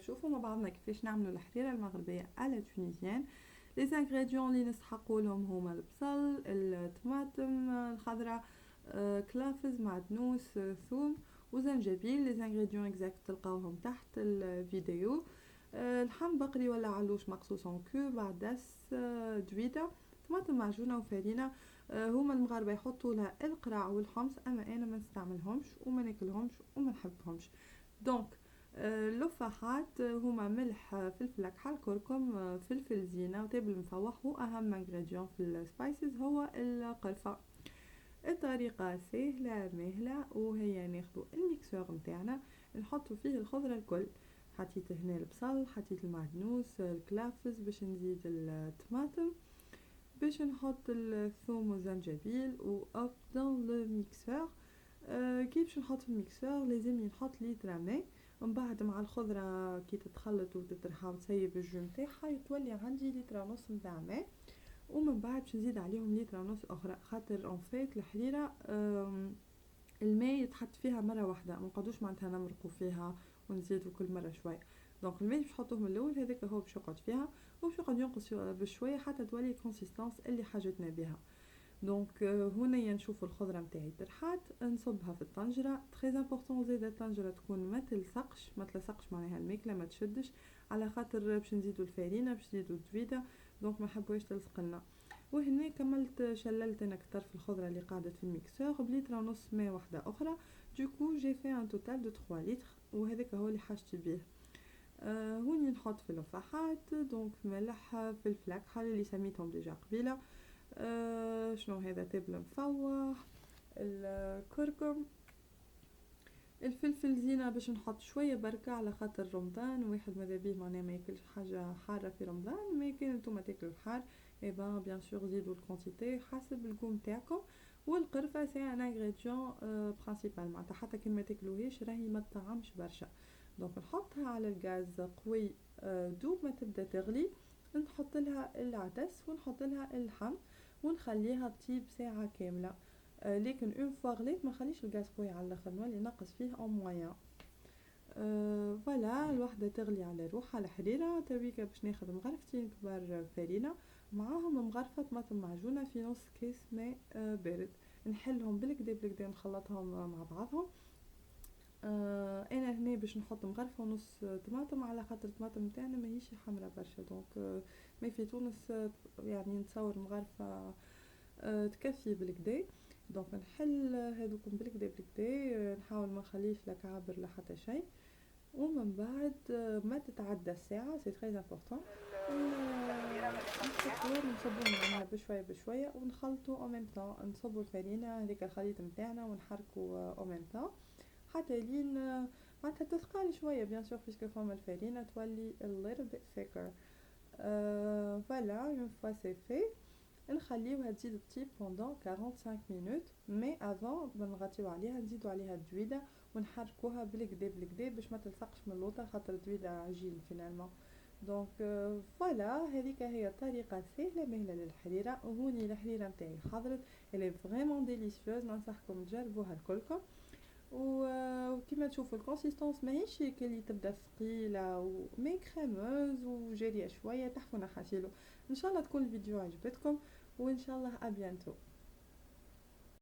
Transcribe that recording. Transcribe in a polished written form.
شوفوا مع بعضنا كيفاش نعملوا الحريرة المغربية على تونيزيان. لي زانغريديون اللي نسحقوا لهم هما البصل، الطماطم الخضراء، كلافز، معدنوس، ثوم وزنجبيل. لي زانغريديون اكزاكت تلقاوهم تحت الفيديو. لحم بقري ولا علوش مقصوص ان كوب، عدس، دويدة، طماطم معجونة وفرينة. هما المغاربة يحطوا لها القراع والحمص، اما انا ما نستعملهمش وما ناكلهمش وما نحبهمش. دونك اللفاحات هما ملح، فلفل اكحل، كركم، فلفل زينة وتابل مفوح، واهم انغريديون في السبايسز هو القرفة. الطريقة سهلة مهلة، وهي ناخدو الميكسور متاعنا نحطو فيه الخضرة الكل. حطيت هنا البصل، حطيت المعدنوس، الكلافز باش نزيد الطماطم، باش نحط الثوم والزنجبيل و دون لو ميكسور. كيف باش نحط في الميكسور لازم نحط لتر ماء، ومن بعد مع الخضرة كي تتخلط وتترحى وتسيب الجو نتاعها يتولي عندي لتر ونص نتاع ماء، ومن بعد باش نزيد عليهم لتر ونص اخرى، خاطر اون فيت الحريرة الماء يتحط فيها مره واحده، ما نقعدوش معناتها نمرقوا فيها ونزيدوا كل مره شويه. دونك الماء باش نحطوه من الاول، هذاك هو باش يقعد فيها وباش يقعد ينقص بشويه حتى تولي الكونسيستانس اللي حاجتنا بها. دونك هنا نشوف الخضره نتاعي ترحات، نصبها في الطنجره. تري امبورطون زيد الطنجره تكون ما تلصقش معناها الماكله ما تشدش، على خاطر باش نزيدو الفارينه، باش نزيدو الزويده، دونك ما حبوش تلصق لنا. وهنا كملت شللت انا كتر في الخضره اللي قعدت في الميكسور بليتر ونص ماء واحده اخرى. دوكو جي في ان توتال دو 3 لتر، وهذاك هو اللي حاجتي بيه. هوني نحط في اللفاحات دونك ملح، فلفل اكحل اللي سميتهم ديجا قبيله، شنو هذا، تبل مفوح، الكركم، الفلفل زينة باش نحط شوية بركة على خاطر رمضان، واحد ماذا بيه معناه ما ياكلش حاجة حارة في رمضان، ما كان نتوما تاكلوا الحار ايبا بيان سور زيدوا الكونتيتي حسب الجو نتاعكم. والقرفة سي ان انغريديون برينسيبال، معناتها حتى كي ما تاكلوهاش راهي ما تطعمش برشا. دونك نحطها على الغاز قوي، دوب ما تبدا تغلي نحط لها العدس ونحط لها اللحم ونخليها تطيب ساعة كاملة. لكن اون فوا غليت ما نخليش الغاز قوي على الاخر، نولي نقص فيه او مويان. فوالا الوحده تغلي على روحها الحريره. تويكا باش ناخذ مغرفتين كبار فرينه معاهم مغرفه طماطم معجونه في نص كيس ماء بارد، نحلهم بالكدا نخلطهم مع بعضهم. انا هنا باش نحط مغرفه ونص طماطم على خاطر الطماطم تاعنا ماهيش حمرا برشا، دونك ما في تونس يعني نتصور مغرفه تكفي بالكدا. دونك نحل هذوكم بالكدا نحاول ما نخليش لا كعبر لا حتى شيء، ومن بعد ما تتعدى الساعه سي تري امبورطون نصبوهم معناها بشويه ونخلطوا او ميم طون، نصبوا الفرينه هذيك الخليط نتاعنا ونحركوا او ميم طون حتى لين معناتها تثقل شويه بيان سور بيسكو فما الفرينه تولي a little bit thicker. فوالا une fois c'est fait نخليوها تزيد تطيب بوندون 45 مينوت، مي افون ما نغطيو عليها نزيدو عليها الدويده ونحركوها بالكدا باش ما تلصقش من اللوطه خاطر الدويده عجين فينالمون. دونك فوالا هذيك هي طريقه سهله مهله للحريره. وهوني الحريره نتاعي حضرت، الي فريمون ديليسيوز، ننصحكم تجربوها الكلكم. وكما تشوفوا الكونسيستانس ماهيش كلي تبدا ثقيله ومي كريموز وجاريه شويه تحفونه حاسيلو. ان شاء الله تكون الفيديو عجبتكم وان شاء الله ابيانتو.